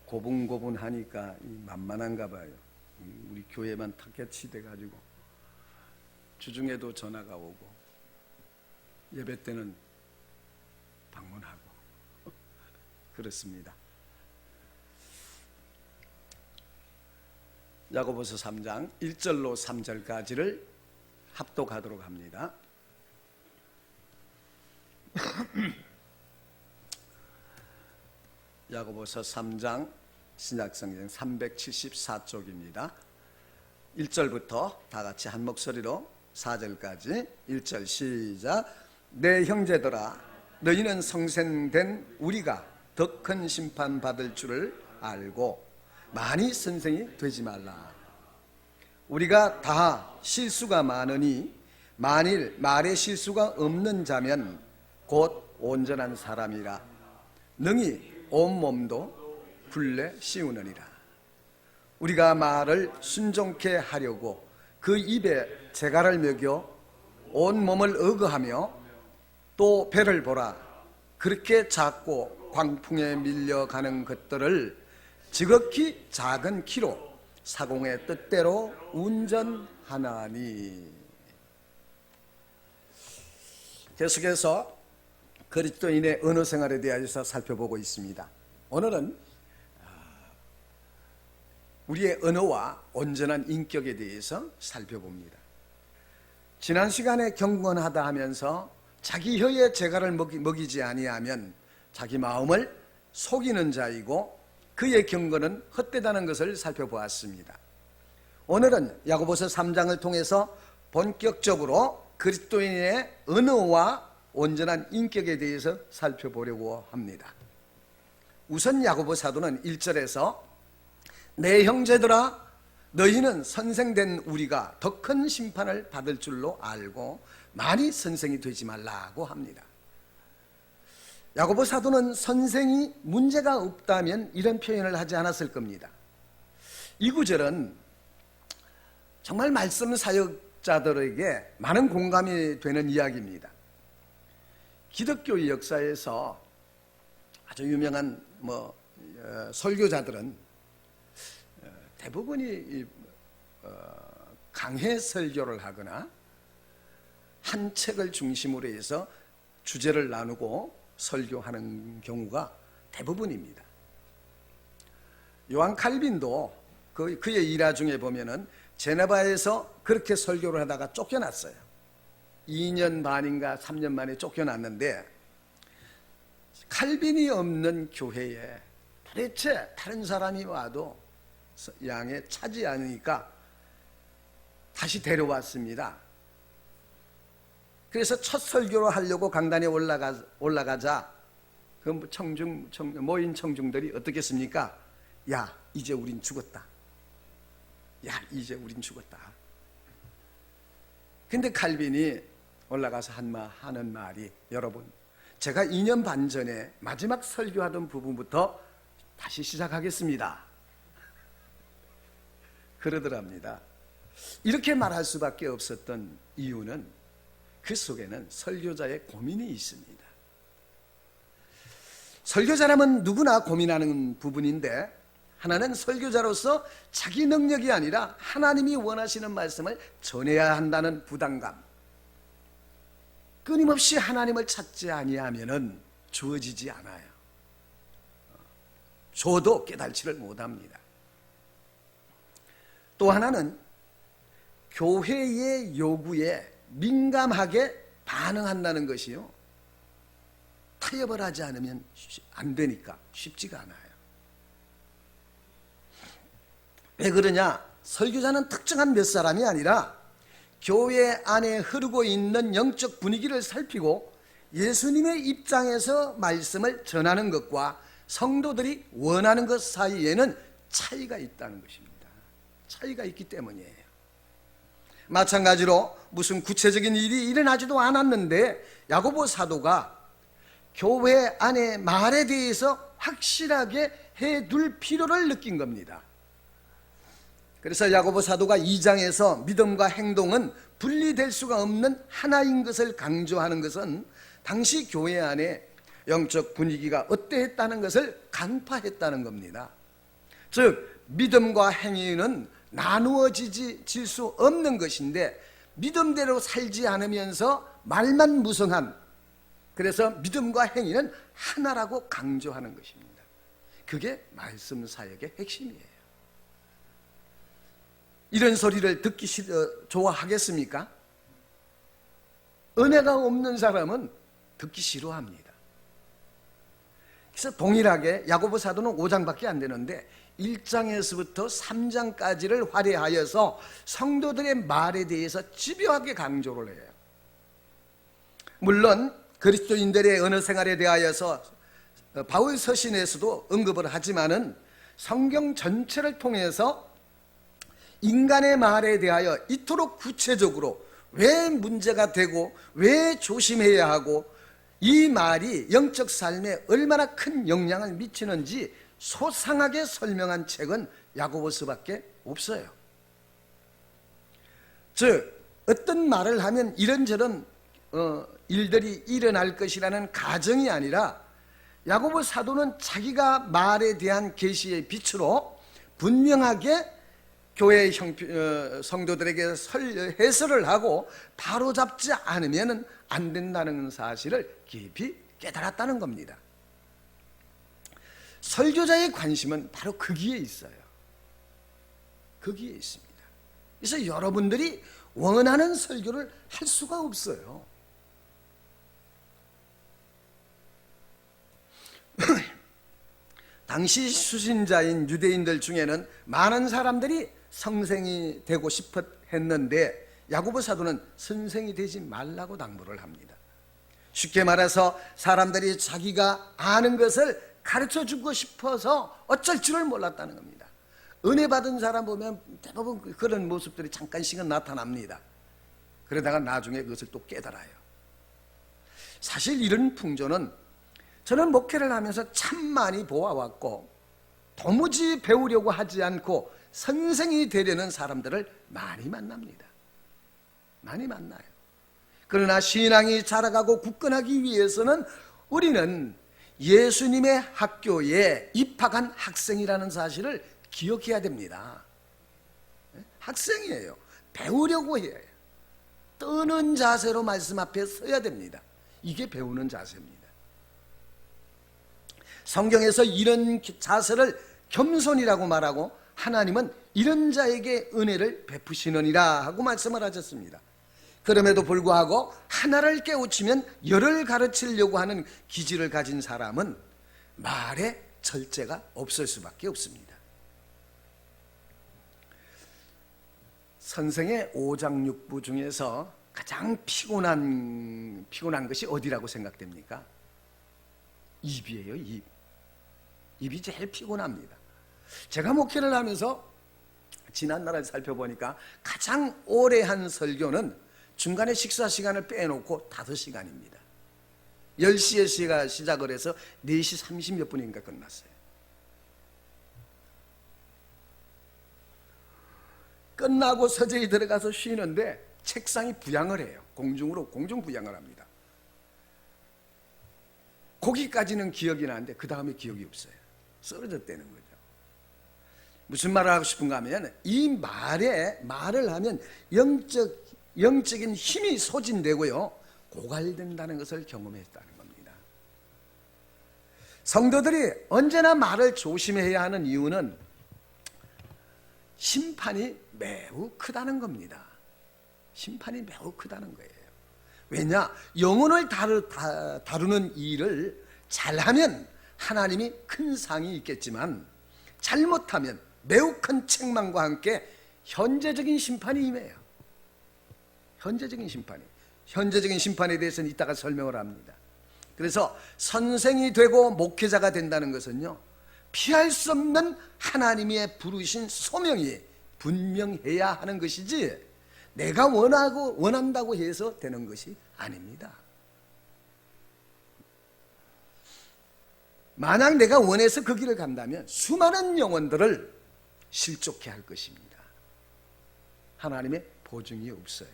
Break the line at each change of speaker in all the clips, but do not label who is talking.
고분고분하니까 만만한가 봐요. 우리 교회만 타겟이 돼가지고 주중에도 전화가 오고 예배 때는 방문하고 그렇습니다. 야고보서 3장 1절로 3절까지를 합독하도록 합니다. 야고보서 3장 신약성경 374쪽입니다. 1절부터 다 같이 한 목소리로 4절까지 1절 시작. 내 형제들아 너희는 성생된 우리가 더 큰 심판 받을 줄을 알고 많이 선생이 되지 말라. 우리가 다 실수가 많으니 만일 말에 실수가 없는 자면 곧 온전한 사람이라 능히 온몸도 굴레 씌우느니라. 우리가 말을 순종케 하려고 그 입에 재갈을 먹여 온몸을 억어하며 또 배를 보라. 그렇게 작고 광풍에 밀려가는 것들을 지극히 작은 키로 사공의 뜻대로 운전하나니. 계속해서 그리스도인의 언어 생활에 대해서 살펴보고 있습니다. 오늘은 우리의 언어와 온전한 인격에 대해서 살펴봅니다. 지난 시간에 경건하다 하면서 자기 혀에 재갈을 먹이지 아니하면 자기 마음을 속이는 자이고 그의 경건은 헛되다는 것을 살펴보았습니다. 오늘은 야고보서 3장을 통해서 본격적으로 그리스도인의 언어와 온전한 인격에 대해서 살펴보려고 합니다. 우선 야고보 사도는 1절에서 내 형제들아 너희는 선생된 우리가 더 큰 심판을 받을 줄로 알고 많이 선생이 되지 말라고 합니다. 야고보 사도는 선생이 문제가 없다면 이런 표현을 하지 않았을 겁니다. 이 구절은 정말 말씀 사역자들에게 많은 공감이 되는 이야기입니다. 기독교 역사에서 아주 유명한 설교자들은 대부분이 강해 설교를 하거나 한 책을 중심으로 해서 주제를 나누고 설교하는 경우가 대부분입니다. 요한 칼빈도 그의 일화 중에 보면은 제네바에서 그렇게 설교를 하다가 쫓겨났어요. 2년 반인가 3년 만에 쫓겨났는데 칼빈이 없는 교회에 도대체 다른 사람이 와도 양에 차지 않으니까 다시 데려왔습니다. 그래서 첫 설교를 하려고 강단에 올라가자 그 모인 청중들이 어떻겠습니까? 야, 이제 우린 죽었다. 야, 이제 우린 죽었다. 근데 칼빈이 올라가서 하는 말이, 여러분, 제가 2년 반 전에 마지막 설교하던 부분부터 다시 시작하겠습니다. 그러더랍니다. 이렇게 말할 수밖에 없었던 이유는 그 속에는 설교자의 고민이 있습니다. 설교자라면 누구나 고민하는 부분인데, 하나는 설교자로서 자기 능력이 아니라 하나님이 원하시는 말씀을 전해야 한다는 부담감, 끊임없이 하나님을 찾지 아니하면 주어지지 않아요. 줘도 깨달지를 못합니다. 또 하나는 교회의 요구에 민감하게 반응한다는 것이요, 타협을 하지 않으면 안 되니까 쉽지가 않아요. 왜 그러냐? 설교자는 특정한 몇 사람이 아니라 교회 안에 흐르고 있는 영적 분위기를 살피고 예수님의 입장에서 말씀을 전하는 것과 성도들이 원하는 것 사이에는 차이가 있다는 것입니다. 차이가 있기 때문이에요. 마찬가지로 무슨 구체적인 일이 일어나지도 않았는데 야고보 사도가 교회 안의 말에 대해서 확실하게 해둘 필요를 느낀 겁니다. 그래서 야고보 사도가 2장에서 믿음과 행동은 분리될 수가 없는 하나인 것을 강조하는 것은 당시 교회 안에 영적 분위기가 어떠했다는 것을 간파했다는 겁니다. 즉 믿음과 행위는 나누어질 수 없는 것인데, 믿음대로 살지 않으면서 말만 무성한, 그래서 믿음과 행위는 하나라고 강조하는 것입니다. 그게 말씀 사역의 핵심이에요. 이런 소리를 듣기 좋아하겠습니까? 은혜가 없는 사람은 듣기 싫어합니다. 그래서 동일하게 야고보 사도는 5장밖에 안 되는데 1장에서부터 3장까지를 할애하여서 성도들의 말에 대해서 집요하게 강조를 해요. 물론 그리스도인들의 언어 생활에 대하여서 바울 서신에서도 언급을 하지만은 성경 전체를 통해서 인간의 말에 대하여 이토록 구체적으로 왜 문제가 되고 왜 조심해야 하고 이 말이 영적 삶에 얼마나 큰 영향을 미치는지 소상하게 설명한 책은 야고보서밖에 없어요. 즉 어떤 말을 하면 이런저런 일들이 일어날 것이라는 가정이 아니라 야고보 사도는 자기가 말에 대한 계시의 빛으로 분명하게 교회 성도들에게 해설을 하고 바로잡지 않으면 안 된다는 사실을 깊이 깨달았다는 겁니다. 설교자의 관심은 바로 거기에 있어요. 거기에 있습니다. 그래서 여러분들이 원하는 설교를 할 수가 없어요. 당시 수신자인 유대인들 중에는 많은 사람들이 성생이 되고 싶어 했는데 야고보 사도는 선생이 되지 말라고 당부를 합니다. 쉽게 말해서 사람들이 자기가 아는 것을 가르쳐주고 싶어서 어쩔 줄을 몰랐다는 겁니다. 은혜 받은 사람 보면 대부분 그런 모습들이 잠깐씩은 나타납니다. 그러다가 나중에 그것을 또 깨달아요. 사실 이런 풍조는 저는 목회를 하면서 참 많이 보아왔고 도무지 배우려고 하지 않고 선생이 되려는 사람들을 많이 만납니다. 많이 만나요. 그러나 신앙이 자라가고 굳건하기 위해서는 우리는 예수님의 학교에 입학한 학생이라는 사실을 기억해야 됩니다. 학생이에요. 배우려고 해요. 떠는 자세로 말씀 앞에 서야 됩니다. 이게 배우는 자세입니다. 성경에서 이런 자세를 겸손이라고 말하고 하나님은 이런 자에게 은혜를 베푸시느니라 하고 말씀을 하셨습니다. 그럼에도 불구하고 하나를 깨우치면 열을 가르치려고 하는 기질을 가진 사람은 말에 절제가 없을 수밖에 없습니다. 선생의 5장 6부 중에서 가장 피곤한 것이 어디라고 생각됩니까? 입이에요. 입이 제일 피곤합니다. 제가 목회를 하면서 지난날을 살펴보니까 가장 오래 한 설교는 중간에 식사 시간을 빼놓고 5시간입니다. 10시에 시작을 해서 4시 30몇 분인가 끝났어요. 끝나고 서재에 들어가서 쉬는데 책상이 부양을 해요. 공중 부양을 합니다. 거기까지는 기억이 나는데 그 다음에 기억이 없어요. 쓰러졌다는 거죠. 무슨 말을 하고 싶은가 하면 이 말을 하면 영적인 힘이 소진되고요 고갈된다는 것을 경험했다는 겁니다. 성도들이 언제나 말을 조심해야 하는 이유는 심판이 매우 크다는 겁니다. 심판이 매우 크다는 거예요. 왜냐? 영혼을 다루는 일을 잘하면 하나님이 큰 상이 있겠지만 잘못하면 매우 큰 책망과 함께 현재적인 심판이 임해요. 현재적인 심판에 대해서는 이따가 설명을 합니다. 그래서 선생이 되고 목회자가 된다는 것은요 피할 수 없는 하나님의 부르신 소명이 분명해야 하는 것이지 내가 원한다고 해서 되는 것이 아닙니다. 만약 내가 원해서 그 길을 간다면 수많은 영혼들을 실족해 할 것입니다. 하나님의 보증이 없어요.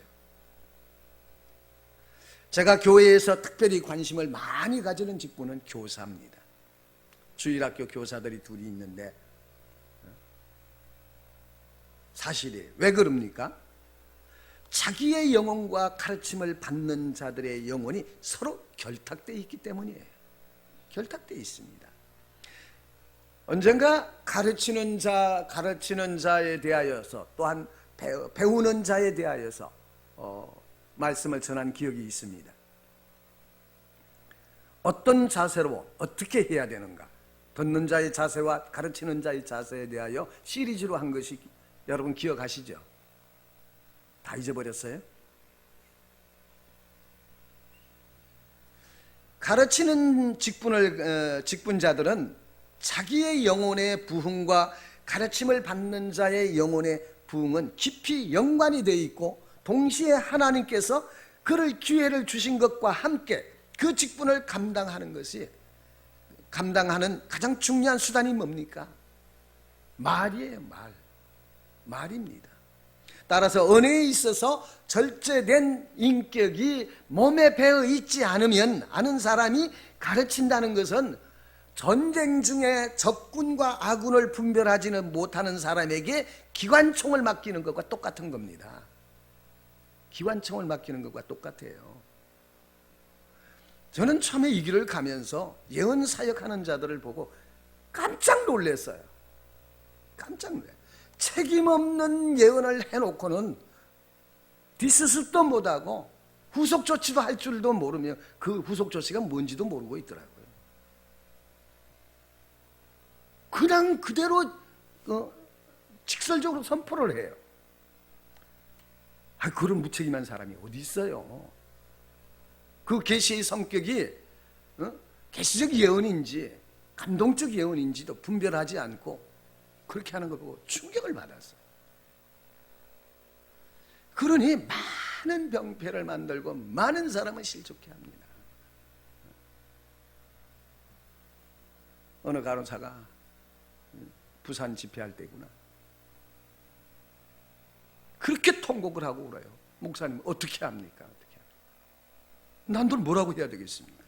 제가 교회에서 특별히 관심을 많이 가지는 직분은 교사입니다. 주일학교 교사들이 둘이 있는데 사실이에요. 왜 그럽니까? 자기의 영혼과 가르침을 받는 자들의 영혼이 서로 결탁되어 있기 때문이에요. 결탁되어 있습니다. 언젠가 가르치는 자에 대하여서, 또한 배우는 자에 대하여서 말씀을 전한 기억이 있습니다. 어떤 자세로 어떻게 해야 되는가, 듣는 자의 자세와 가르치는 자의 자세에 대하여 시리즈로 한 것이 여러분 기억하시죠? 다 잊어버렸어요? 가르치는 직분자들은 자기의 영혼의 부흥과 가르침을 받는 자의 영혼의 부흥은 깊이 연관이 되어 있고, 동시에 하나님께서 그를 기회를 주신 것과 함께 그 직분을 감당하는 가장 중요한 수단이 뭡니까? 말이에요. 말입니다. 따라서 은혜에 있어서 절제된 인격이 몸에 배어 있지 않으면, 아는 사람이 가르친다는 것은 전쟁 중에 적군과 아군을 분별하지는 못하는 사람에게 기관총을 맡기는 것과 똑같은 겁니다. 기관총을 맡기는 것과 똑같아요. 저는 처음에 이 길을 가면서 예언 사역하는 자들을 보고 깜짝 놀랐어요. 깜짝 놀라요. 책임 없는 예언을 해놓고는 뒷수습도 못하고 후속 조치도 할 줄도 모르며 그 후속 조치가 뭔지도 모르고 있더라고요. 그냥 그대로 직설적으로 선포를 해요. 그런 무책임한 사람이 어디 있어요? 그 계시의 성격이 계시적 예언인지 감동적 예언인지도 분별하지 않고 그렇게 하는 걸 보고 충격을 받았어요. 그러니 많은 병폐를 만들고 많은 사람을 실족해 합니다. 어느 간호사가 부산 집회할 때구나, 그렇게 통곡을 하고 울어요. 목사님 어떻게 합니까? 난들 뭐라고 해야 되겠습니까?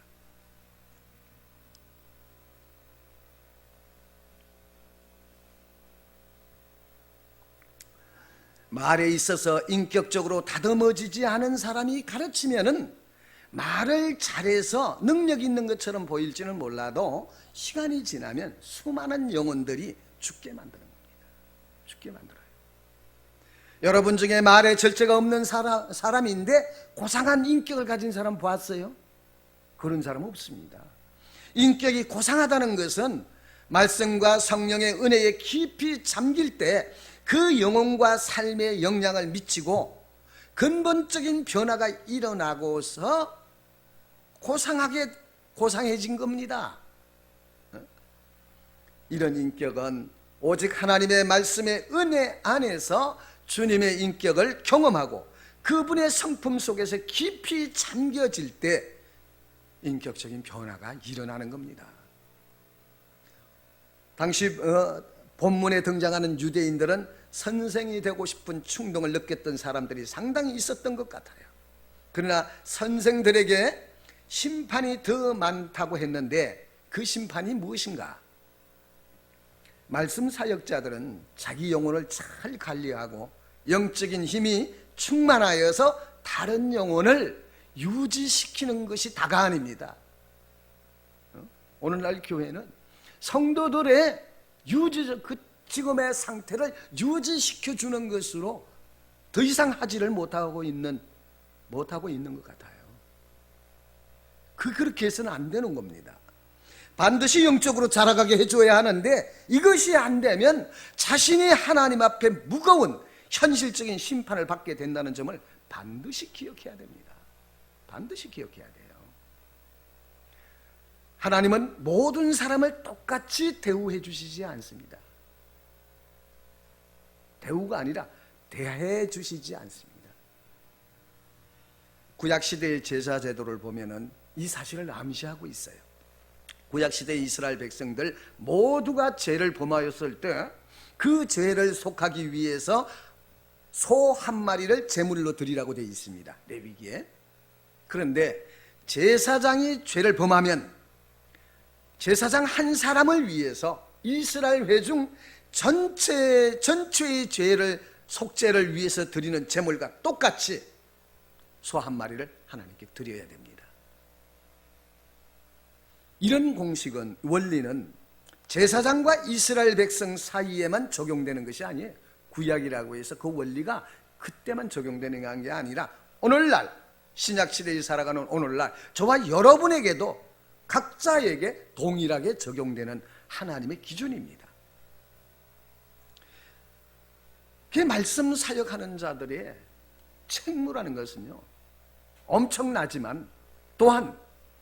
말에 있어서 인격적으로 다듬어지지 않은 사람이 가르치면은 말을 잘해서 능력 있는 것처럼 보일지는 몰라도 시간이 지나면 수많은 영혼들이 죽게 만드는 겁니다. 죽게 만들어요. 여러분 중에 말에 절제가 없는 사람인데 고상한 인격을 가진 사람 보았어요? 그런 사람 없습니다. 인격이 고상하다는 것은 말씀과 성령의 은혜에 깊이 잠길 때 그 영혼과 삶에 영향을 미치고 근본적인 변화가 일어나고서 고상해진 겁니다. 이런 인격은 오직 하나님의 말씀의 은혜 안에서 주님의 인격을 경험하고 그분의 성품 속에서 깊이 잠겨질 때 인격적인 변화가 일어나는 겁니다. 당시 본문에 등장하는 유대인들은 선생이 되고 싶은 충동을 느꼈던 사람들이 상당히 있었던 것 같아요. 그러나 선생들에게 심판이 더 많다고 했는데 그 심판이 무엇인가? 말씀 사역자들은 자기 영혼을 잘 관리하고 영적인 힘이 충만하여서 다른 영혼을 유지시키는 것이 다가 아닙니다. 오늘날 교회는 성도들의 그 지금의 상태를 유지시켜주는 것으로 더 이상 하지를 못하고 있는 것 같아요. 그렇게 해서는 안 되는 겁니다. 반드시 영적으로 자라가게 해줘야 하는데 이것이 안 되면 자신이 하나님 앞에 무거운 현실적인 심판을 받게 된다는 점을 반드시 기억해야 됩니다. 반드시 기억해야 돼요. 하나님은 모든 사람을 똑같이 대우해 주시지 않습니다. 대우가 아니라 대해 주시지 않습니다. 구약시대의 제사 제도를 보면은 이 사실을 암시하고 있어요. 구약시대 이스라엘 백성들 모두가 죄를 범하였을 때 그 죄를 속하기 위해서 소 한 마리를 제물로 드리라고 되어 있습니다. 레위기에. 그런데 제사장이 죄를 범하면 제사장 한 사람을 위해서 이스라엘 회중 전체의 죄를 속죄를 위해서 드리는 제물과 똑같이 소 한 마리를 하나님께 드려야 됩니다. 이런 공식은, 원리는 제사장과 이스라엘 백성 사이에만 적용되는 것이 아니에요. 구약이라고 해서 그 원리가 그때만 적용되는 게 아니라 오늘날 신약시대에 살아가는 오늘날 저와 여러분에게도 각자에게 동일하게 적용되는 하나님의 기준입니다. 그 말씀 사역하는 자들의 책무라는 것은요, 엄청나지만 또한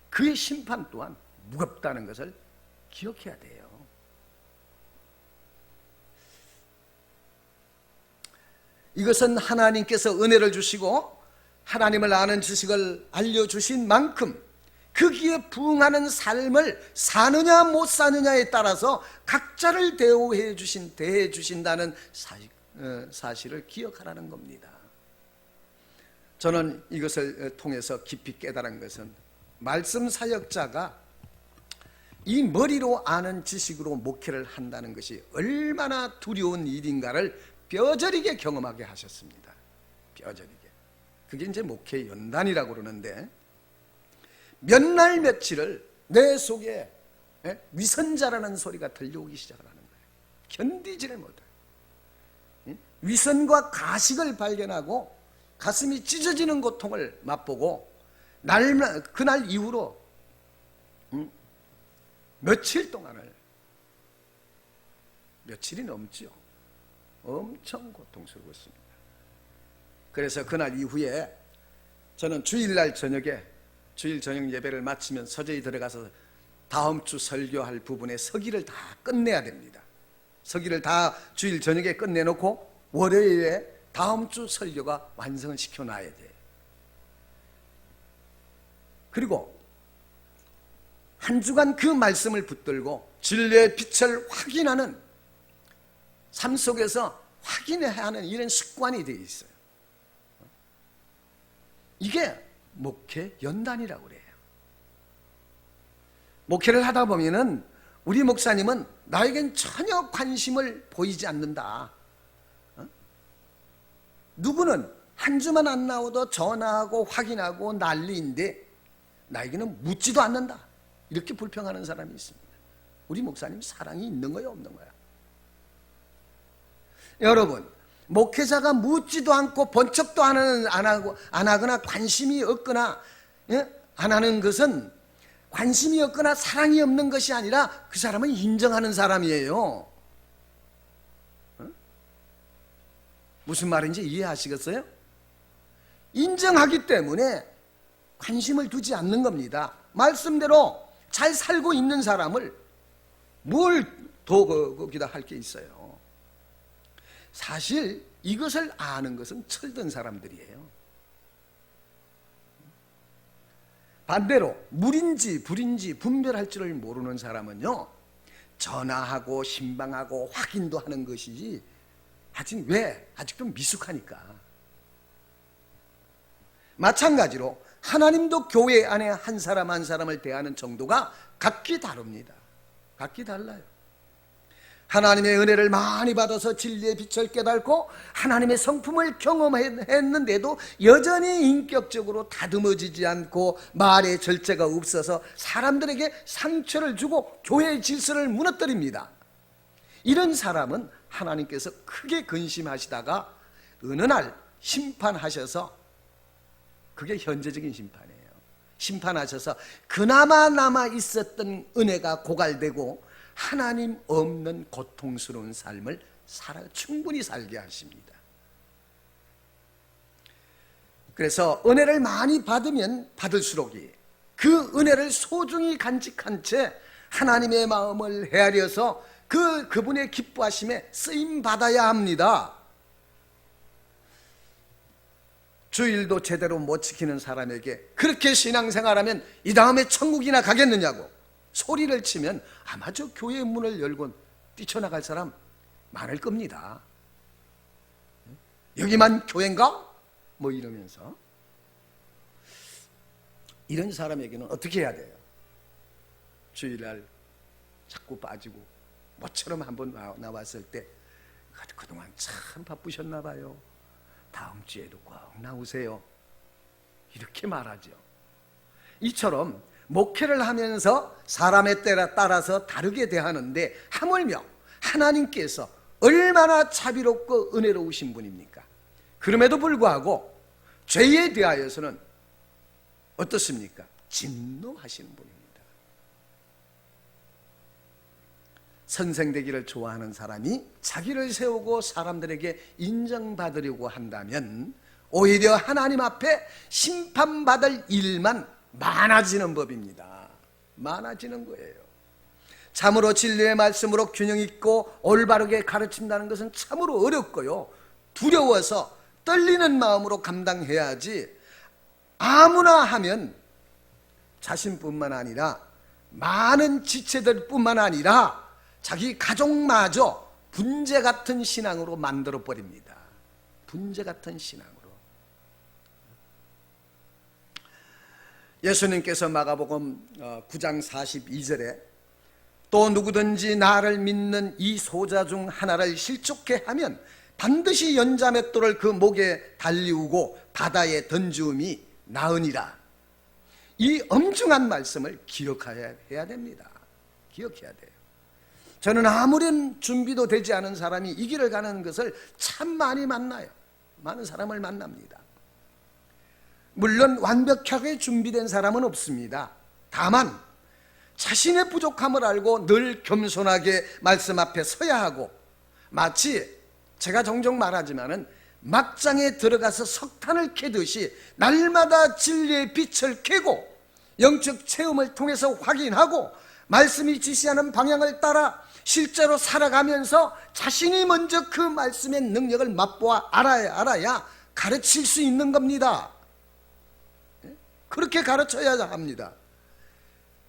그의 심판 또한 무겁다는 것을 기억해야 돼요. 이것은 하나님께서 은혜를 주시고 하나님을 아는 지식을 알려주신 만큼 거기에 부응하는 삶을 사느냐 못 사느냐에 따라서 각자를 대해 주신다는 사실을 기억하라는 겁니다. 저는 이것을 통해서 깊이 깨달은 것은 말씀 사역자가 이 머리로 아는 지식으로 목회를 한다는 것이 얼마나 두려운 일인가를 뼈저리게 경험하게 하셨습니다. 뼈저리게. 그게 이제 목회 연단이라고 그러는데, 몇 날 며칠을 내 속에 위선자라는 소리가 들려오기 시작을 하는 거예요. 견디지를 못해요. 위선과 가식을 발견하고 가슴이 찢어지는 고통을 맛보고 그날 이후로 며칠 동안을, 며칠이 넘지요, 엄청 고통스러웠습니다. 그래서 그날 이후에 저는 주일날 저녁에 주일 저녁 예배를 마치면 서재에 들어가서 다음 주 설교할 부분의 서기를 다 끝내야 됩니다. 서기를 다 주일 저녁에 끝내놓고 월요일에 다음 주 설교가 완성을 시켜놔야 돼요. 그리고 한 주간 그 말씀을 붙들고 진리의 빛을 확인하는 삶 속에서 확인해야 하는 이런 습관이 되어 있어요. 이게 목회 연단이라고 그래요. 목회를 하다 보면은 우리 목사님은 나에겐 전혀 관심을 보이지 않는다. 누구는 한 주만 안 나오도 전화하고 확인하고 난리인데 나에게는 묻지도 않는다. 이렇게 불평하는 사람이 있습니다. 우리 목사님 사랑이 있는 거야, 없는 거야? 여러분, 목회자가 묻지도 않고 번쩍도 안 하거나 관심이 없거나 안 하는 것은 관심이 없거나 사랑이 없는 것이 아니라 그 사람은 인정하는 사람이에요. 무슨 말인지 이해하시겠어요? 인정하기 때문에 관심을 두지 않는 겁니다. 말씀대로 잘 살고 있는 사람을 뭘 더 거기다 할 게 있어요. 사실 이것을 아는 것은 철든 사람들이에요. 반대로 물인지 불인지 분별할 줄을 모르는 사람은요, 전화하고 신방하고 확인도 하는 것이지, 아직도 미숙하니까. 마찬가지로 하나님도 교회 안에 한 사람 한 사람을 대하는 정도가 각기 다릅니다. 각기 달라요. 하나님의 은혜를 많이 받아서 진리의 빛을 깨닫고 하나님의 성품을 경험했는데도 여전히 인격적으로 다듬어지지 않고 말의 절제가 없어서 사람들에게 상처를 주고 교회의 질서를 무너뜨립니다. 이런 사람은 하나님께서 크게 근심하시다가 어느 날 심판하셔서, 그게 현재적인 심판이에요. 심판하셔서 그나마 남아 있었던 은혜가 고갈되고 하나님 없는 고통스러운 삶을 충분히 살게 하십니다. 그래서 은혜를 많이 받으면 받을수록이 그 은혜를 소중히 간직한 채 하나님의 마음을 헤아려서 그분의 기뻐하심에 쓰임 받아야 합니다. 주일도 제대로 못 지키는 사람에게 그렇게 신앙생활하면 이 다음에 천국이나 가겠느냐고 소리를 치면 아마 저 교회의 문을 열고 뛰쳐나갈 사람 많을 겁니다. 여기만 교회인가? 뭐 이러면서. 이런 사람에게는 어떻게 해야 돼요? 주일날 자꾸 빠지고 모처럼 한번 나왔을 때 그동안 참 바쁘셨나 봐요. 다음 주에도 꼭 나오세요. 이렇게 말하죠. 이처럼 목회를 하면서 사람에 따라서 다르게 대하는데 하물며 하나님께서 얼마나 자비롭고 은혜로우신 분입니까? 그럼에도 불구하고 죄에 대하여서는 어떻습니까? 진노하시는 분입니다. 선생되기를 좋아하는 사람이 자기를 세우고 사람들에게 인정받으려고 한다면 오히려 하나님 앞에 심판받을 일만 많아지는 법입니다. 많아지는 거예요. 참으로 진리의 말씀으로 균형 있고 올바르게 가르친다는 것은 참으로 어렵고요, 두려워서 떨리는 마음으로 감당해야지 아무나 하면 자신뿐만 아니라 많은 지체들뿐만 아니라 자기 가족마저 분재 같은 신앙으로 만들어 버립니다. 분재 같은 신앙으로. 예수님께서 마가복음 9장 42절에 또 누구든지 나를 믿는 이 소자 중 하나를 실족해 하면 반드시 연자맷돌을 그 목에 달리우고 바다에 던지움이 나으니라. 이 엄중한 말씀을 기억해야 됩니다. 기억해야 돼요. 저는 아무런 준비도 되지 않은 사람이 이 길을 가는 것을 참 많이 만나요. 많은 사람을 만납니다. 물론 완벽하게 준비된 사람은 없습니다. 다만 자신의 부족함을 알고 늘 겸손하게 말씀 앞에 서야 하고, 마치 제가 종종 말하지만은 막장에 들어가서 석탄을 캐듯이 날마다 진리의 빛을 캐고 영적 체험을 통해서 확인하고 말씀이 지시하는 방향을 따라 실제로 살아가면서 자신이 먼저 그 말씀의 능력을 맛보아 알아야 가르칠 수 있는 겁니다. 그렇게 가르쳐야 합니다.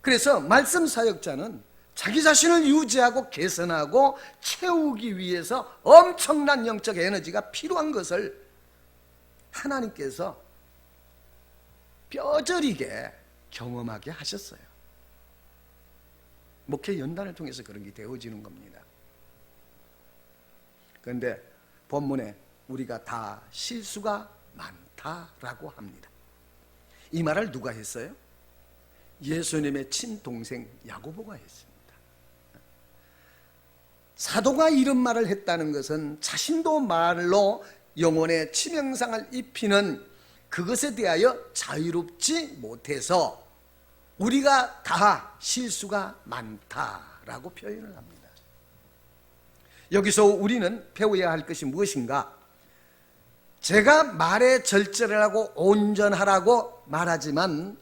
그래서 말씀 사역자는 자기 자신을 유지하고 개선하고 채우기 위해서 엄청난 영적 에너지가 필요한 것을 하나님께서 뼈저리게 경험하게 하셨어요. 목회 연단을 통해서 그런 게 되어지는 겁니다. 그런데 본문에 우리가 다 실수가 많다라고 합니다. 이 말을 누가 했어요? 예수님의 친동생 야고보가 했습니다. 사도가 이런 말을 했다는 것은 자신도 말로 영혼의 치명상을 입히는 그것에 대하여 자유롭지 못해서 우리가 다 실수가 많다라고 표현을 합니다. 여기서 우리는 배워야 할 것이 무엇인가? 제가 말에 절제를 하고 온전하라고 말하지만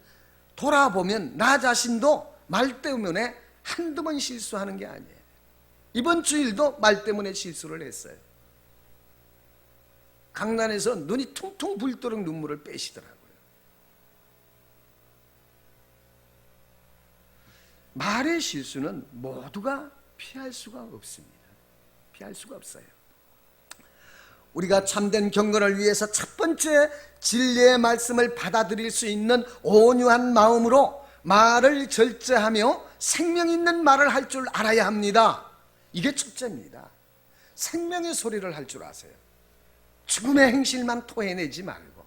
돌아보면 나 자신도 말 때문에 한두 번 실수하는 게 아니에요. 이번 주일도 말 때문에 실수를 했어요. 강단에서 눈이 퉁퉁 불도록 눈물을 빼시더라고요. 말의 실수는 모두가 피할 수가 없습니다. 피할 수가 없어요. 우리가 참된 경건을 위해서 첫 번째 진리의 말씀을 받아들일 수 있는 온유한 마음으로 말을 절제하며 생명 있는 말을 할 줄 알아야 합니다. 이게 첫째입니다. 생명의 소리를 할 줄 아세요. 죽음의 행실만 토해내지 말고,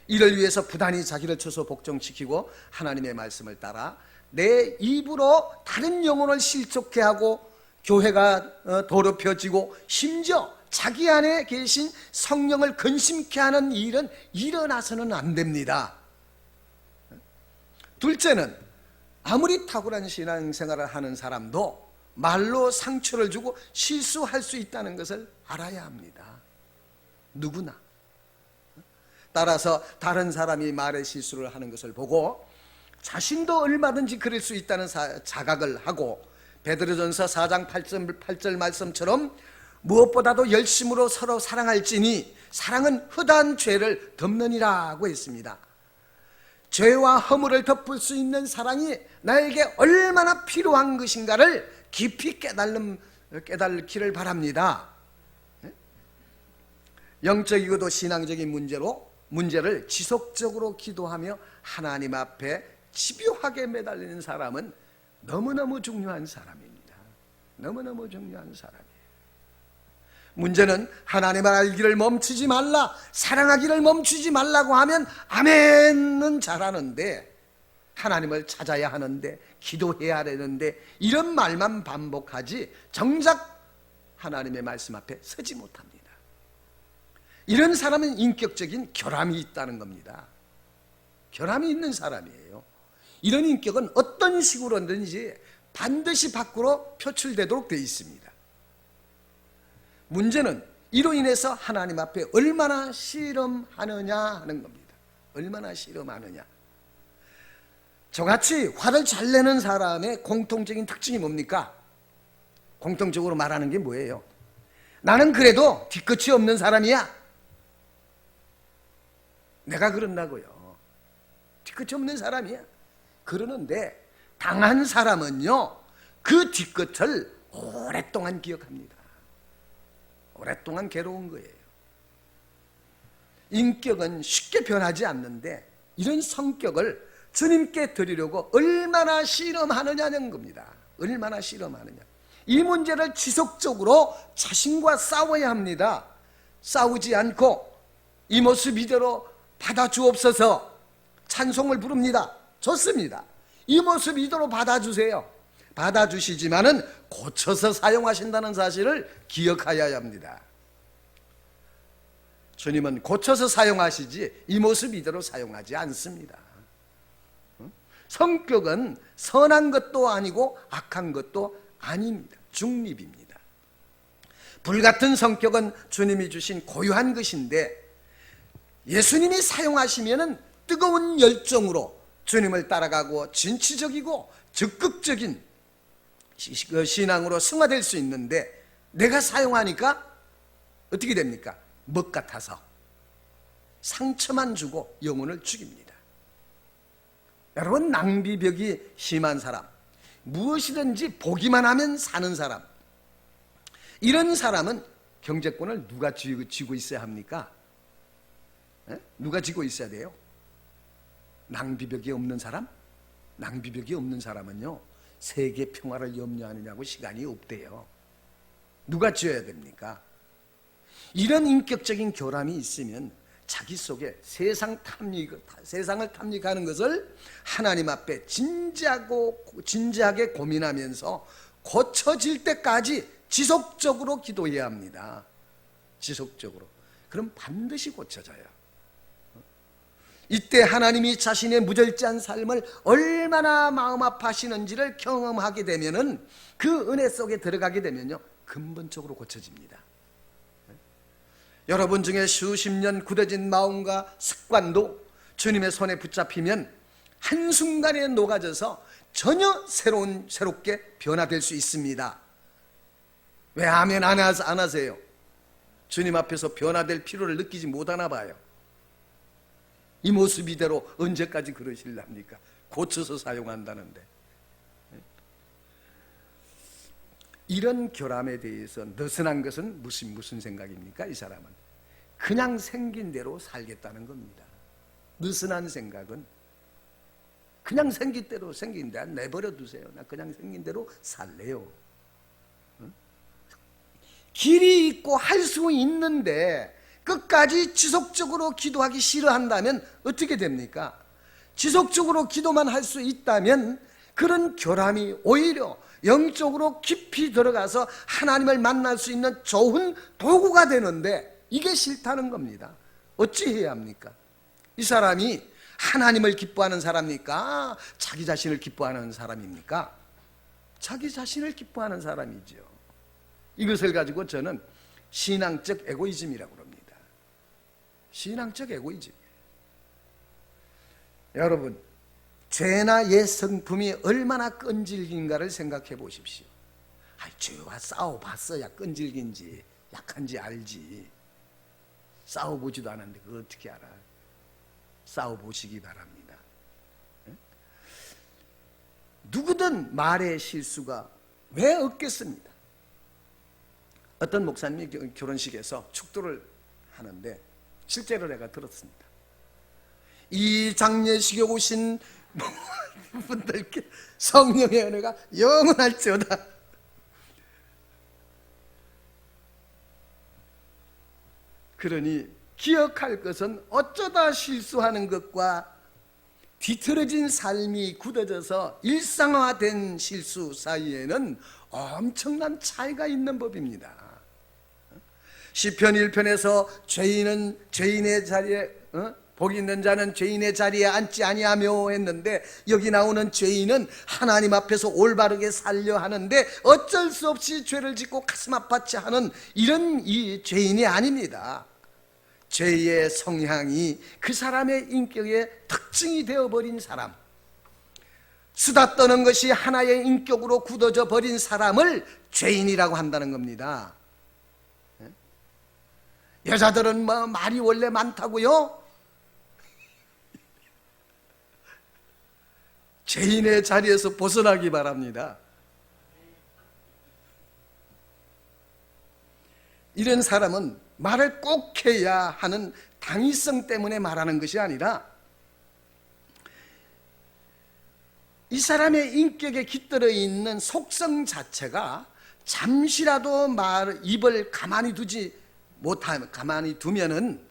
이를 위해서 부단히 자기를 쳐서 복종시키고 하나님의 말씀을 따라 내 입으로 다른 영혼을 실족해 하고 교회가 더럽혀지고 심지어 자기 안에 계신 성령을 근심케 하는 일은 일어나서는 안 됩니다. 둘째는 아무리 탁월한 신앙생활을 하는 사람도 말로 상처를 주고 실수할 수 있다는 것을 알아야 합니다. 누구나. 따라서 다른 사람이 말에 실수를 하는 것을 보고 자신도 얼마든지 그럴 수 있다는 자각을 하고, 베드로전서 4장 8절 말씀처럼 무엇보다도 열심으로 서로 사랑할지니 사랑은 허다한 죄를 덮느니라고 했습니다. 죄와 허물을 덮을 수 있는 사랑이 나에게 얼마나 필요한 것인가를 깊이 깨달기를 바랍니다. 영적이고도 신앙적인 문제를 지속적으로 기도하며 하나님 앞에 집요하게 매달리는 사람은 너무너무 중요한 사람입니다. 너무너무 중요한 사람이에요. 문제는 하나님을 알기를 멈추지 말라, 사랑하기를 멈추지 말라고 하면 아멘은 잘하는데, 하나님을 찾아야 하는데, 기도해야 되는데, 이런 말만 반복하지 정작 하나님의 말씀 앞에 서지 못합니다. 이런 사람은 인격적인 결함이 있다는 겁니다. 결함이 있는 사람이에요. 이런 인격은 어떤 식으로든지 반드시 밖으로 표출되도록 되어 있습니다. 문제는 이로 인해서 하나님 앞에 얼마나 씨름하느냐 하는 겁니다. 얼마나 씨름하느냐. 저같이 화를 잘 내는 사람의 공통적인 특징이 뭡니까? 공통적으로 말하는 게 뭐예요? 나는 그래도 뒤끝이 없는 사람이야. 내가 그런다고요. 뒤끝이 없는 사람이야. 그러는데 당한 사람은요, 그 뒤끝을 오랫동안 기억합니다. 오랫동안 괴로운 거예요. 인격은 쉽게 변하지 않는데 이런 성격을 주님께 드리려고 얼마나 씨름하느냐는 겁니다. 얼마나 씨름하느냐. 이 문제를 지속적으로 자신과 싸워야 합니다. 싸우지 않고 이 모습 이대로 받아주옵소서 찬송을 부릅니다. 좋습니다. 이 모습 이대로 받아주세요. 받아주시지만은 고쳐서 사용하신다는 사실을 기억하여야 합니다. 주님은 고쳐서 사용하시지 이 모습 이대로 사용하지 않습니다. 성격은 선한 것도 아니고 악한 것도 아닙니다. 중립입니다. 불같은 성격은 주님이 주신 고유한 것인데, 예수님이 사용하시면은 뜨거운 열정으로 주님을 따라가고 진취적이고 적극적인 신앙으로 승화될 수 있는데, 내가 사용하니까 어떻게 됩니까? 먹 같아서 상처만 주고 영혼을 죽입니다. 여러분, 낭비벽이 심한 사람, 무엇이든지 보기만 하면 사는 사람, 이런 사람은 경제권을 누가 쥐고 있어야 합니까? 누가 쥐고 있어야 돼요? 낭비벽이 없는 사람? 낭비벽이 없는 사람은요, 세계 평화를 염려하느냐고 시간이 없대요. 누가 쥐어야 됩니까? 이런 인격적인 결함이 있으면 자기 속에 세상을 탐닉하는 것을 하나님 앞에 진지하게 고민하면서 고쳐질 때까지 지속적으로 기도해야 합니다. 지속적으로. 그럼 반드시 고쳐져요. 이때 하나님이 자신의 무절제한 삶을 얼마나 마음 아파하시는지를 경험하게 되면은, 그 은혜 속에 들어가게 되면요, 근본적으로 고쳐집니다. 여러분 중에 수십 년 굳어진 마음과 습관도 주님의 손에 붙잡히면 한순간에 녹아져서 전혀 새롭게 변화될 수 있습니다. 왜 아멘 안 하세요? 주님 앞에서 변화될 필요를 느끼지 못하나 봐요. 이 모습 이대로 언제까지 그러실랍니까? 고쳐서 사용한다는데. 이런 결함에 대해서 느슨한 것은 무슨 생각입니까? 이 사람은 그냥 생긴 대로 살겠다는 겁니다. 느슨한 생각은 그냥 생긴 대로 생긴 데 내버려 두세요. 나 그냥 생긴 대로 살래요. 길이 있고 할 수 있는데 끝까지 지속적으로 기도하기 싫어한다면 어떻게 됩니까? 지속적으로 기도만 할 수 있다면 그런 결함이 오히려 영적으로 깊이 들어가서 하나님을 만날 수 있는 좋은 도구가 되는데, 이게 싫다는 겁니다. 어찌 해야 합니까? 이 사람이 하나님을 기뻐하는 사람입니까? 자기 자신을 기뻐하는 사람입니까? 자기 자신을 기뻐하는 사람이죠. 이것을 가지고 저는 신앙적 에고이즘이라고 합니다. 신앙적 에고이즘. 여러분, 죄나 옛 성품이 얼마나 끈질긴가를 생각해 보십시오. 죄와 싸워봤어야 끈질긴지 약한지 알지. 싸워보지도 않았는데 그걸 어떻게 알아? 싸워보시기 바랍니다. 누구든 말의 실수가 왜 없겠습니다. 어떤 목사님이 결혼식에서 축도를 하는데 실제로 내가 들었습니다. 이 장례식에 오신 분들께 성령의 은혜가 영원할지어다. 그러니 기억할 것은 어쩌다 실수하는 것과 뒤틀어진 삶이 굳어져서 일상화된 실수 사이에는 엄청난 차이가 있는 법입니다. 시편 1편에서 죄인은 죄인의 자리에 복이 있는 자는 죄인의 자리에 앉지 아니하며 했는데, 여기 나오는 죄인은 하나님 앞에서 올바르게 살려 하는데 어쩔 수 없이 죄를 짓고 가슴 아팠지 하는 이런 이 죄인이 아닙니다. 죄의 성향이 그 사람의 인격의 특징이 되어버린 사람, 수다 떠는 것이 하나의 인격으로 굳어져 버린 사람을 죄인이라고 한다는 겁니다. 여자들은 뭐 말이 원래 많다고요? 죄인의 자리에서 벗어나기 바랍니다. 이런 사람은 말을 꼭 해야 하는 당위성 때문에 말하는 것이 아니라 이 사람의 인격에 깃들어 있는 속성 자체가 잠시라도 입을 가만히 두면은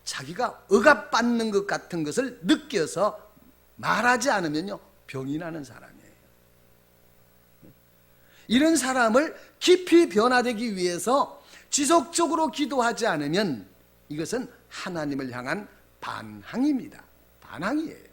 자기가 억압받는 것 같은 것을 느껴서 말하지 않으면요 병이 나는 사람이에요. 이런 사람을 깊이 변화되기 위해서 지속적으로 기도하지 않으면 이것은 하나님을 향한 반항입니다. 반항이에요.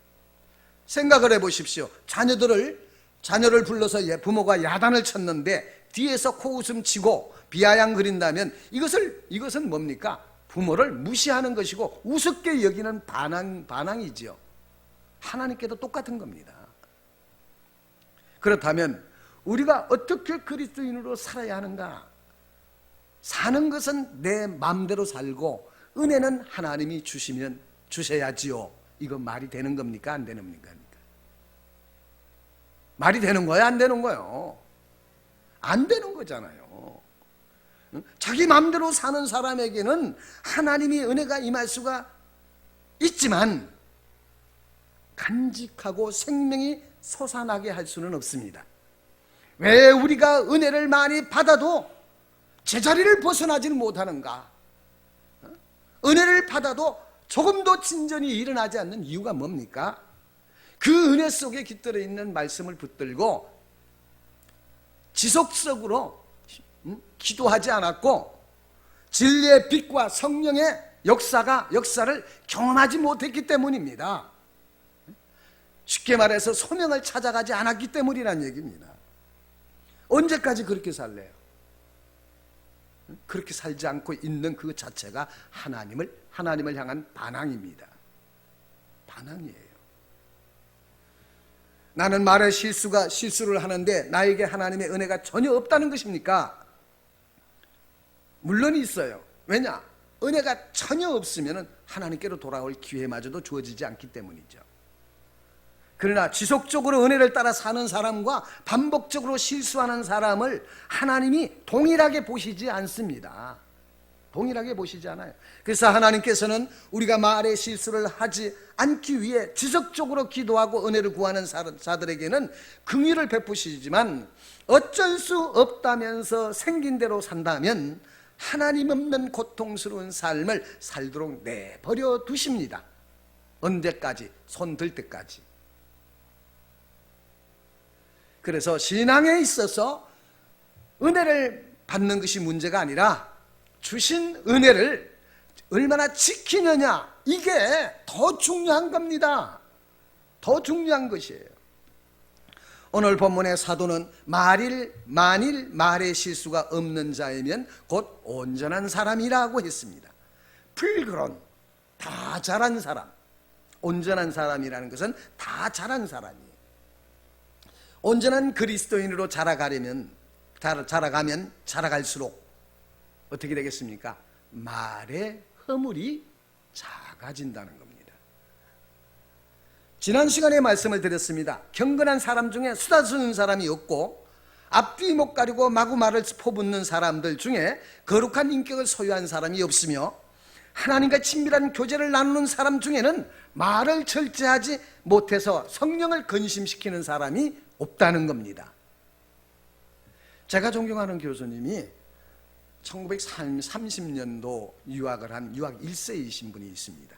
생각을 해보십시오. 자녀를 불러서 부모가 야단을 쳤는데 뒤에서 코웃음 치고 비아냥 그린다면 이것은 뭡니까? 부모를 무시하는 것이고 우습게 여기는 반항이지요. 하나님께도 똑같은 겁니다. 그렇다면 우리가 어떻게 그리스도인으로 살아야 하는가? 사는 것은 내 마음대로 살고 은혜는 하나님이 주셔야지요. 이거 말이 되는 겁니까? 안 되는 겁니까? 말이 되는 거야? 안 되는 거요? 안 되는 거잖아요. 자기 마음대로 사는 사람에게는 하나님이 은혜가 임할 수가 있지만 간직하고 생명이 솟아나게 할 수는 없습니다. 왜 우리가 은혜를 많이 받아도 제자리를 벗어나지는 못하는가? 은혜를 받아도 조금도 진전이 일어나지 않는 이유가 뭡니까? 그 은혜 속에 깃들어 있는 말씀을 붙들고 지속적으로 기도하지 않았고 진리의 빛과 성령의 역사를 경험하지 못했기 때문입니다. 쉽게 말해서 소명을 찾아가지 않았기 때문이란 얘기입니다. 언제까지 그렇게 살래요? 그렇게 살지 않고 있는 그 자체가 하나님을 향한 반항입니다. 반항이에요. 나는 말에 실수를 하는데 나에게 하나님의 은혜가 전혀 없다는 것입니까? 물론 있어요. 왜냐? 은혜가 전혀 없으면 하나님께로 돌아올 기회마저도 주어지지 않기 때문이죠. 그러나 지속적으로 은혜를 따라 사는 사람과 반복적으로 실수하는 사람을 하나님이 동일하게 보시지 않습니다. 동일하게 보시지 않아요. 그래서 하나님께서는 우리가 말에 실수를 하지 않기 위해 지속적으로 기도하고 은혜를 구하는 자들에게는 긍휼을 베푸시지만 어쩔 수 없다면서 생긴 대로 산다면 하나님 없는 고통스러운 삶을 살도록 내버려 두십니다. 언제까지? 손 들 때까지. 그래서 신앙에 있어서 은혜를 받는 것이 문제가 아니라 주신 은혜를 얼마나 지키느냐, 이게 더 중요한 겁니다. 더 중요한 것이에요. 오늘 본문의 사도는 만일 말에 실수가 없는 자이면 곧 온전한 사람이라고 했습니다. 풀그런, 다 잘한 사람. 온전한 사람이라는 것은 다 잘한 사람이에요. 온전한 그리스도인으로 자라가면 자라갈수록 어떻게 되겠습니까? 말의 허물이 작아진다는 겁니다. 지난 시간에 말씀을 드렸습니다. 경건한 사람 중에 수다 쓰는 사람이 없고 앞뒤 못 가리고 마구 말을 퍼붓는 사람들 중에 거룩한 인격을 소유한 사람이 없으며 하나님과 친밀한 교제를 나누는 사람 중에는 말을 절제하지 못해서 성령을 근심시키는 사람이 없다는 겁니다. 제가 존경하는 교수님이 1930년도 유학을 한 유학 1세이신 분이 있습니다.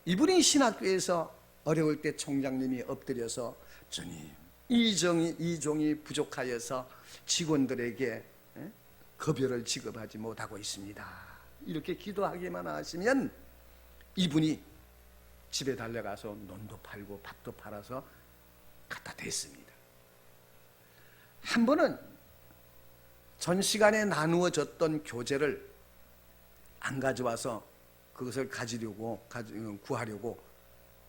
이분이 신학교에서 어려울 때 총장님이 엎드려서 주님, 이종이 부족하여서 직원들에게 급여를 지급하지 못하고 있습니다. 이렇게 기도하기만 하시면 이분이 집에 달려가서 논도 팔고 밭도 팔아서 갖다 댔습니다. 한 번은 전 시간에 나누어졌던 교재를 안 가져와서 그것을 구하려고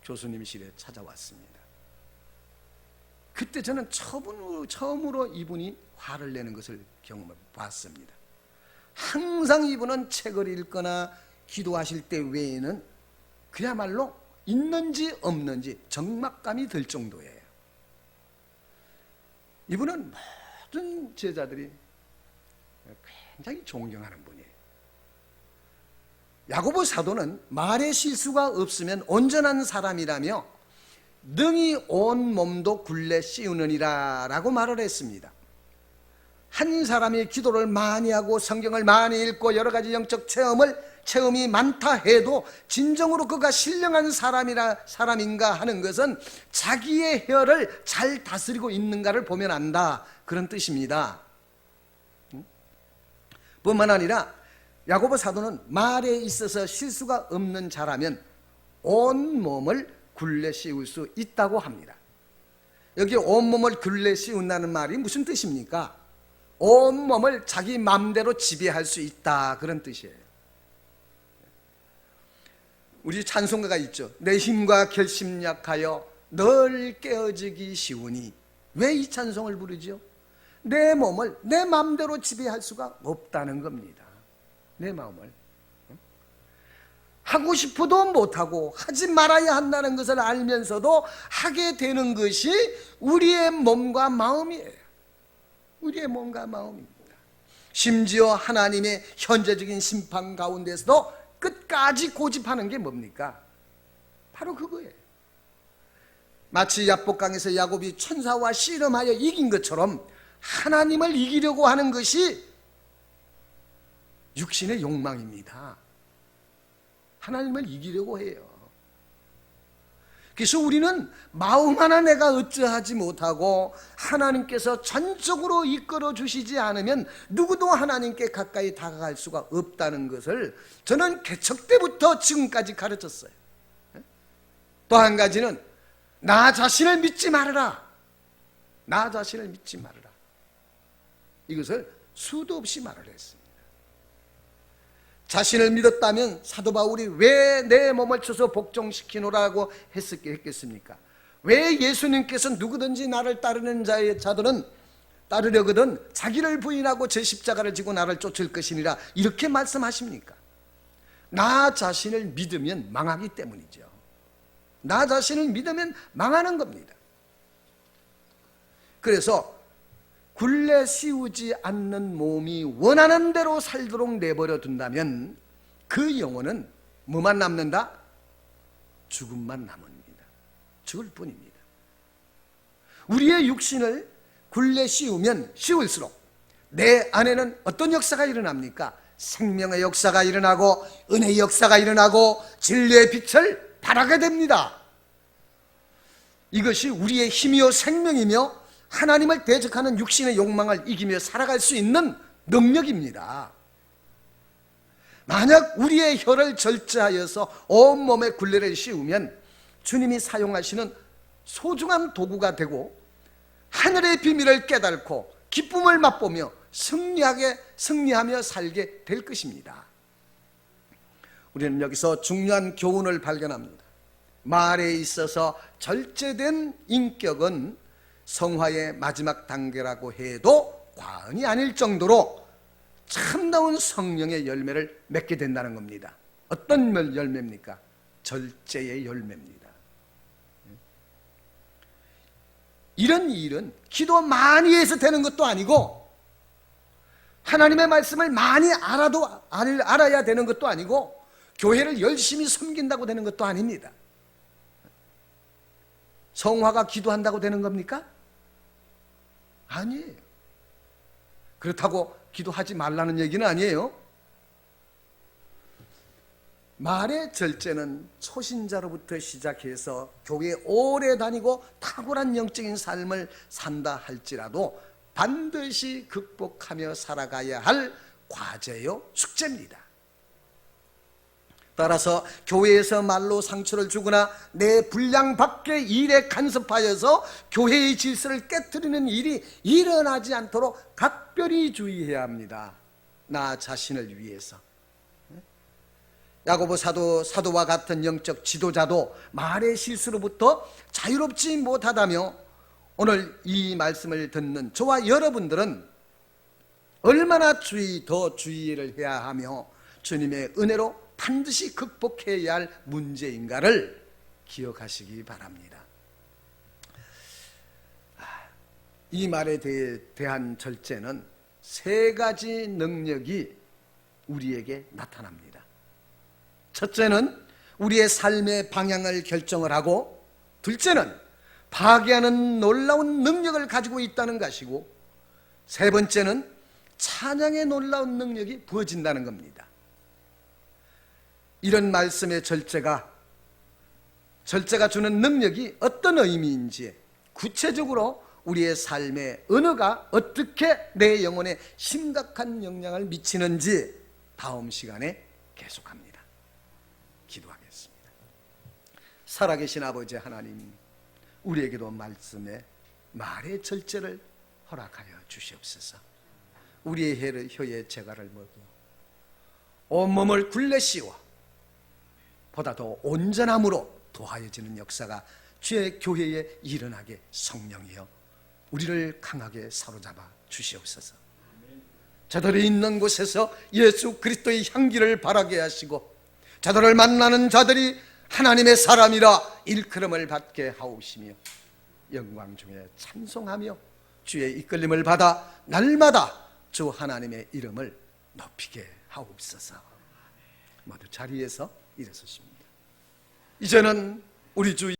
교수님실에 찾아왔습니다. 그때 저는 처음으로 이분이 화를 내는 것을 봤습니다. 항상 이분은 책을 읽거나 기도하실 때 외에는 그야말로 있는지 없는지 적막감이 들 정도예요. 이분은 모든 제자들이 굉장히 존경하는 분이에요. 야고보 사도는 말의 실수가 없으면 온전한 사람이라며 능히 온 몸도 굴레 씌우느니라 라고 말을 했습니다. 한 사람이 기도를 많이 하고 성경을 많이 읽고 여러 가지 영적 체험이 많다 해도 진정으로 그가 신령한 사람인가 하는 것은 자기의 혀를 잘 다스리고 있는가를 보면 안다, 그런 뜻입니다. 뿐만 아니라 야고보 사도는 말에 있어서 실수가 없는 자라면 온 몸을 굴레 씌울 수 있다고 합니다. 여기 온몸을 굴레 씌운다는 말이 무슨 뜻입니까? 온몸을 자기 마음대로 지배할 수 있다, 그런 뜻이에요. 우리 찬송가가 있죠. 내 힘과 결심 약하여 널 깨어지기 쉬우니. 왜 이 찬송을 부르죠? 내 몸을 내 마음대로 지배할 수가 없다는 겁니다. 내 마음을 하고 싶어도 못하고 하지 말아야 한다는 것을 알면서도 하게 되는 것이 우리의 몸과 마음이에요. 우리의 몸과 마음입니다. 심지어 하나님의 현재적인 심판 가운데서도 끝까지 고집하는 게 뭡니까? 바로 그거예요. 마치 야복강에서 야곱이 천사와 씨름하여 이긴 것처럼 하나님을 이기려고 하는 것이 육신의 욕망입니다. 하나님을 이기려고 해요. 그래서 우리는 마음 하나 내가 어찌하지 못하고 하나님께서 전적으로 이끌어 주시지 않으면 누구도 하나님께 가까이 다가갈 수가 없다는 것을 저는 개척 때부터 지금까지 가르쳤어요. 또 한 가지는 나 자신을 믿지 말아라. 나 자신을 믿지 말아라. 이것을 수도 없이 말을 했습니다. 자신을 믿었다면 사도 바울이 왜 내 몸을 쳐서 복종시키노라고 했겠습니까? 왜 예수님께서 누구든지 나를 따르는 자들은 따르려거든 자기를 부인하고 제 십자가를 지고 나를 쫓을 것이니라 이렇게 말씀하십니까? 나 자신을 믿으면 망하기 때문이죠. 나 자신을 믿으면 망하는 겁니다. 그래서 굴레 씌우지 않는 몸이 원하는 대로 살도록 내버려 둔다면 그 영혼은 뭐만 남는다? 죽음만 남습니다. 죽을 뿐입니다. 우리의 육신을 굴레 씌우면 씌울수록 내 안에는 어떤 역사가 일어납니까? 생명의 역사가 일어나고 은혜의 역사가 일어나고 진리의 빛을 발하게 됩니다. 이것이 우리의 힘이요 생명이며 하나님을 대적하는 육신의 욕망을 이기며 살아갈 수 있는 능력입니다. 만약 우리의 혀를 절제하여서 온몸에 굴레를 씌우면 주님이 사용하시는 소중한 도구가 되고 하늘의 비밀을 깨닫고 기쁨을 맛보며 승리하며 살게 될 것입니다. 우리는 여기서 중요한 교훈을 발견합니다. 말에 있어서 절제된 인격은 성화의 마지막 단계라고 해도 과언이 아닐 정도로 참다운 성령의 열매를 맺게 된다는 겁니다. 어떤 열매입니까? 절제의 열매입니다. 이런 일은 기도 많이 해서 되는 것도 아니고 하나님의 말씀을 많이 알아야 되는 것도 아니고 교회를 열심히 섬긴다고 되는 것도 아닙니다. 성화가 기도한다고 되는 겁니까? 아니에요. 그렇다고 기도하지 말라는 얘기는 아니에요. 말의 절제는 초신자로부터 시작해서 교회에 오래 다니고 탁월한 영적인 삶을 산다 할지라도 반드시 극복하며 살아가야 할 과제요, 숙제입니다. 따라서 교회에서 말로 상처를 주거나 내 분량 밖의 일에 간섭하여서 교회의 질서를 깨뜨리는 일이 일어나지 않도록 각별히 주의해야 합니다. 나 자신을 위해서. 야고보 사도와 같은 영적 지도자도 말의 실수로부터 자유롭지 못하다며 오늘 이 말씀을 듣는 저와 여러분들은 얼마나 더 주의를 해야 하며 주님의 은혜로 반드시 극복해야 할 문제인가를 기억하시기 바랍니다. 이 말에 대한 절제는 세 가지 능력이 우리에게 나타납니다. 첫째는 우리의 삶의 방향을 결정을 하고, 둘째는 파괴하는 놀라운 능력을 가지고 있다는 것이고, 세 번째는 찬양의 놀라운 능력이 부어진다는 겁니다. 이런 말씀의 절제가 주는 능력이 어떤 의미인지, 구체적으로 우리의 삶의 언어가 어떻게 내 영혼에 심각한 영향을 미치는지 다음 시간에 계속합니다. 기도하겠습니다. 살아계신 아버지 하나님, 우리에게도 말의 절제를 허락하여 주시옵소서. 우리의 혀에 재갈을 먹여 온몸을 굴레 씌워 보다 더 온전함으로 도하여지는 역사가 주의 교회에 일어나게 성령이여 우리를 강하게 사로잡아 주시옵소서. 저들이 있는 곳에서 예수 그리스도의 향기를 바라게 하시고, 저들을 만나는 자들이 하나님의 사람이라 일컬음을 받게 하옵시며, 영광 중에 찬송하며 주의 이끌림을 받아 날마다 주 하나님의 이름을 높이게 하옵소서. 모두 자리에서 일어서십니다. 이제는 우리 주